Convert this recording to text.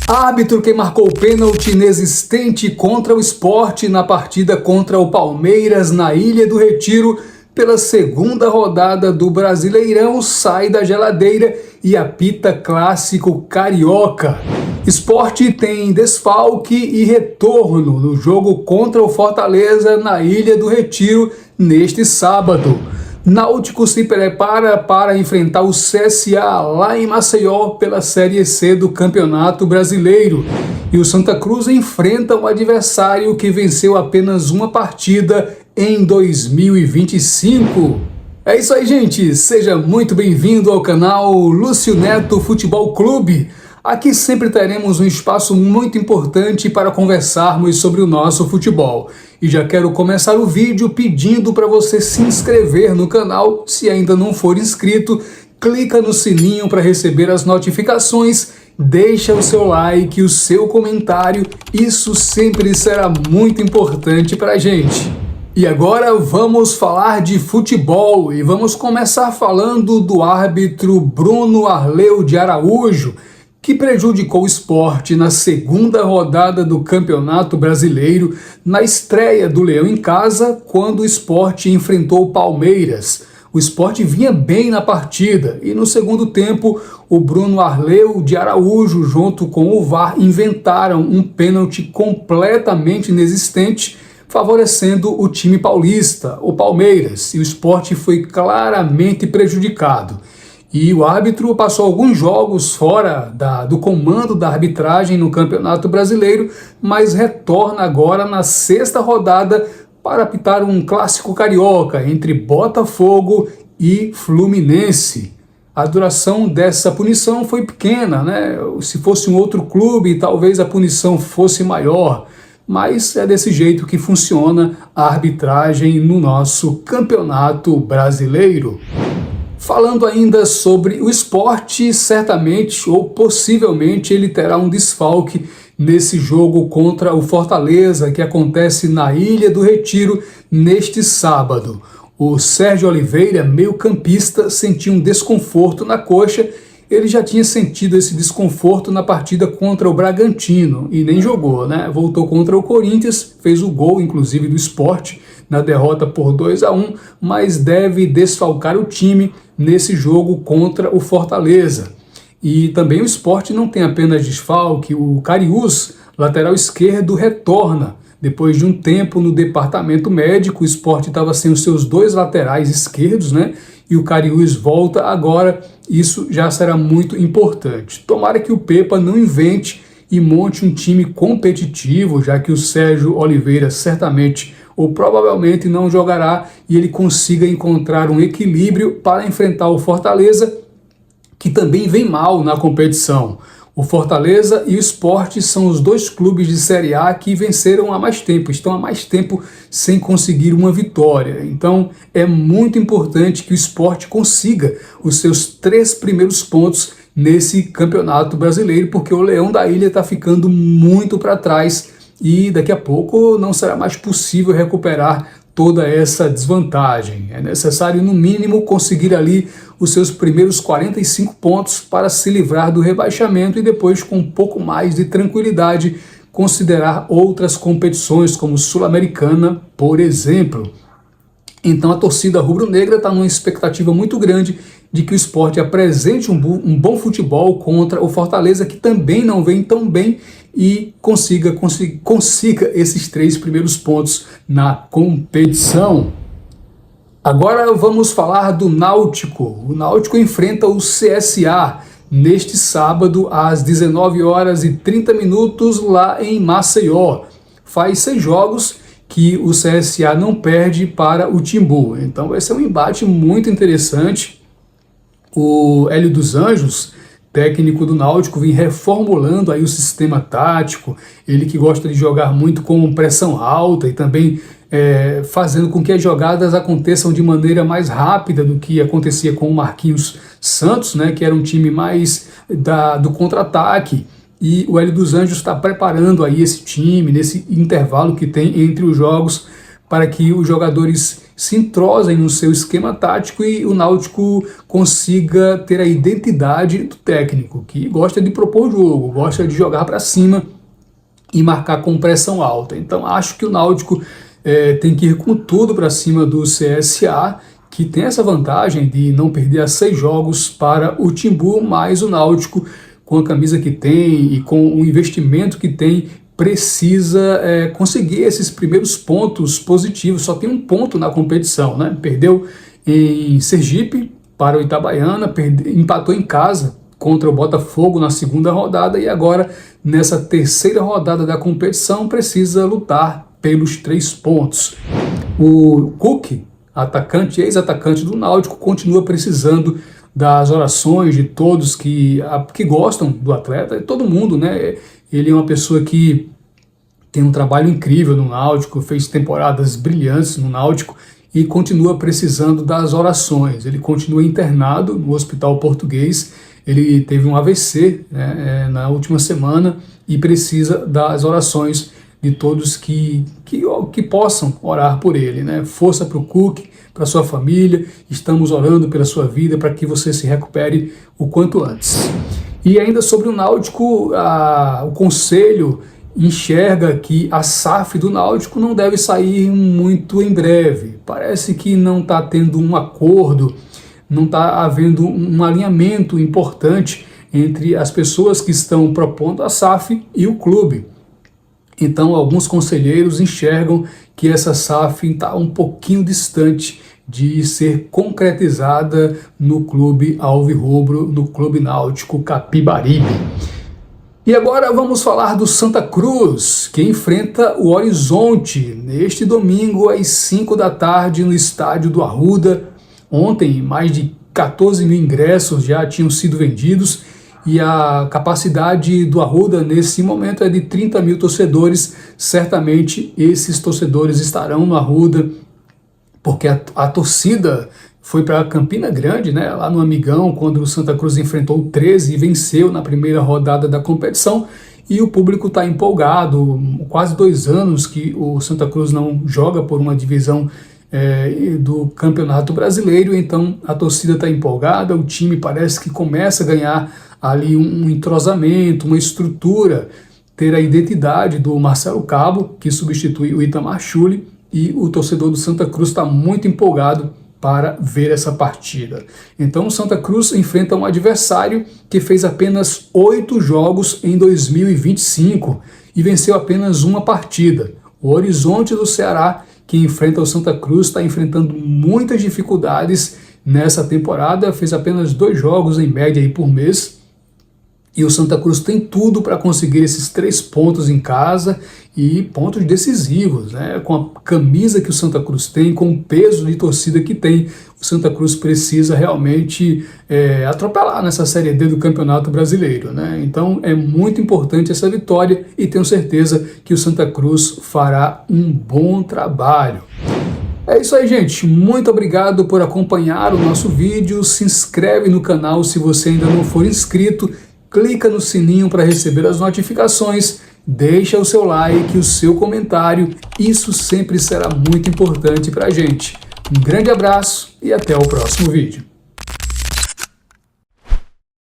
Árbitro que marcou o pênalti inexistente contra o Sport na partida contra o Palmeiras na Ilha do Retiro pela segunda rodada do Brasileirão sai da geladeira e apita clássico carioca. Sport tem desfalque e retorno no jogo contra o Fortaleza na Ilha do Retiro neste sábado. Náutico se prepara para enfrentar o CSA lá em Maceió pela Série C do Campeonato Brasileiro. E o Santa Cruz enfrenta um adversário que venceu apenas uma partida em 2025. É isso aí, gente. Seja muito bem-vindo ao canal Lúcio Neto Futebol Clube. Aqui sempre teremos um espaço muito importante para conversarmos sobre o nosso futebol. E já quero começar o vídeo pedindo para você se inscrever no canal. Se ainda não for inscrito, clica no sininho para receber as notificações, deixa o seu like e o seu comentário, isso sempre será muito importante para a gente. E agora vamos falar de futebol e vamos começar falando do árbitro Bruno Arleu de Araújo, que prejudicou o Sport na segunda rodada do Campeonato Brasileiro, na estreia do Leão em casa, quando o Sport enfrentou o Palmeiras. O Sport vinha bem na partida e no segundo tempo o Bruno Arleu de Araújo junto com o VAR inventaram um pênalti completamente inexistente, favorecendo o time paulista, o Palmeiras, e o Sport foi claramente prejudicado. E o árbitro passou alguns jogos fora do comando da arbitragem no Campeonato Brasileiro, mas retorna agora na sexta rodada para apitar um clássico carioca entre Botafogo e Fluminense. A duração dessa punição foi pequena, né? Se fosse um outro clube, talvez a punição fosse maior, mas é desse jeito que funciona a arbitragem no nosso Campeonato Brasileiro. Falando ainda sobre o Sport, certamente ou possivelmente ele terá um desfalque nesse jogo contra o Fortaleza, que acontece na Ilha do Retiro neste sábado. O Sérgio Oliveira, meio-campista, sentiu um desconforto na coxa. Ele já tinha sentido esse desconforto na partida contra o Bragantino e nem jogou, né? Voltou contra o Corinthians, fez o gol, inclusive, do Sport na derrota por 2-1, mas deve desfalcar o time nesse jogo contra o Fortaleza. E também o Sport não tem apenas desfalque, o Cariús, lateral esquerdo, retorna. Depois de um tempo no departamento médico, o Sport estava sem os seus dois laterais esquerdos, né? E o Cariús volta agora, isso já será muito importante. Tomara que o Pepa não invente e monte um time competitivo, já que o Sérgio Oliveira certamente ou provavelmente não jogará e ele consiga encontrar um equilíbrio para enfrentar o Fortaleza, que também vem mal na competição. O Fortaleza e o Sport são os dois clubes de Série A que venceram há mais tempo, estão há mais tempo sem conseguir uma vitória. Então é muito importante que o Sport consiga os seus 3 primeiros pontos nesse Campeonato Brasileiro, porque o Leão da Ilha está ficando muito para trás e daqui a pouco não será mais possível recuperar toda essa desvantagem. É necessário, no mínimo, conseguir ali os seus primeiros 45 pontos para se livrar do rebaixamento e depois, com um pouco mais de tranquilidade, considerar outras competições, como Sul-Americana, por exemplo. Então a torcida rubro-negra está numa expectativa muito grande de que o Sport apresente um bom futebol contra o Fortaleza, que também não vem tão bem, e consiga esses 3 primeiros pontos na competição. Agora vamos falar do Náutico. O Náutico enfrenta o CSA neste sábado às 19h30 lá em Maceió. Faz 6 jogos que o CSA não perde para o Timbu. Então vai ser um embate muito interessante. O Hélio dos Anjos, técnico do Náutico, vem reformulando aí o sistema tático, ele que gosta de jogar muito com pressão alta e também fazendo com que as jogadas aconteçam de maneira mais rápida do que acontecia com o Marquinhos Santos, né, que era um time mais do contra-ataque. E o Hélio dos Anjos está preparando aí esse time, nesse intervalo que tem entre os jogos, para que os jogadores se entrosem no seu esquema tático e o Náutico consiga ter a identidade do técnico, que gosta de propor jogo, gosta de jogar para cima e marcar com pressão alta. Então acho que o Náutico tem que ir com tudo para cima do CSA, que tem essa vantagem de não perder a 6 jogos para o Timbu, mas o Náutico, com a camisa que tem e com o investimento que tem, precisa conseguir esses primeiros pontos positivos. Só tem um ponto na competição, né? Perdeu em Sergipe para o Itabaiana, empatou em casa contra o Botafogo na segunda rodada e agora, nessa terceira rodada da competição, precisa lutar pelos 3 pontos. O Cook, ex-atacante do Náutico, continua precisando das orações de todos que gostam do atleta, todo mundo, né? Ele é uma pessoa que tem um trabalho incrível no Náutico, fez temporadas brilhantes no Náutico e continua precisando das orações. Ele continua internado no Hospital Português, ele teve um AVC, né, na última semana e precisa das orações de todos que possam orar por ele, né? Força para o Cook, para sua família, estamos orando pela sua vida para que você se recupere o quanto antes. E ainda sobre o Náutico, o Conselho enxerga que a SAF do Náutico não deve sair muito em breve. Parece que não está tendo um acordo, não está havendo um alinhamento importante entre as pessoas que estão propondo a SAF e o clube. Então alguns conselheiros enxergam que essa SAF está um pouquinho distante de ser concretizada no clube alvirrubro, no Clube Náutico Capibaribe. E agora vamos falar do Santa Cruz, que enfrenta o Horizonte neste domingo às 5 da tarde no estádio do Arruda. Ontem mais de 14 mil ingressos já tinham sido vendidos e a capacidade do Arruda nesse momento é de 30 mil torcedores. Certamente esses torcedores estarão no Arruda, porque a torcida foi para Campina Grande, né, lá no Amigão, quando o Santa Cruz enfrentou o 13 e venceu na primeira rodada da competição, e o público está empolgado. Quase 2 anos que o Santa Cruz não joga por uma divisão do Campeonato Brasileiro, então a torcida está empolgada, o time parece que começa a ganhar ali um entrosamento, uma estrutura, ter a identidade do Marcelo Cabo, que substitui o Itamar Schulli, e o torcedor do Santa Cruz está muito empolgado para ver essa partida. Então o Santa Cruz enfrenta um adversário que fez apenas 8 jogos em 2025 e venceu apenas uma partida. O Horizonte do Ceará, que enfrenta o Santa Cruz, está enfrentando muitas dificuldades nessa temporada, fez apenas 2 jogos em média aí por mês. E o Santa Cruz tem tudo para conseguir esses 3 pontos em casa e pontos decisivos, né? Com a camisa que o Santa Cruz tem, com o peso de torcida que tem, o Santa Cruz precisa realmente atropelar nessa Série D do Campeonato Brasileiro, né? Então é muito importante essa vitória e tenho certeza que o Santa Cruz fará um bom trabalho. É isso aí, gente. Muito obrigado por acompanhar o nosso vídeo. Se inscreve no canal se você ainda não for inscrito. Clica no sininho para receber as notificações, deixa o seu like, o seu comentário, isso sempre será muito importante para a gente. Um grande abraço e até o próximo vídeo.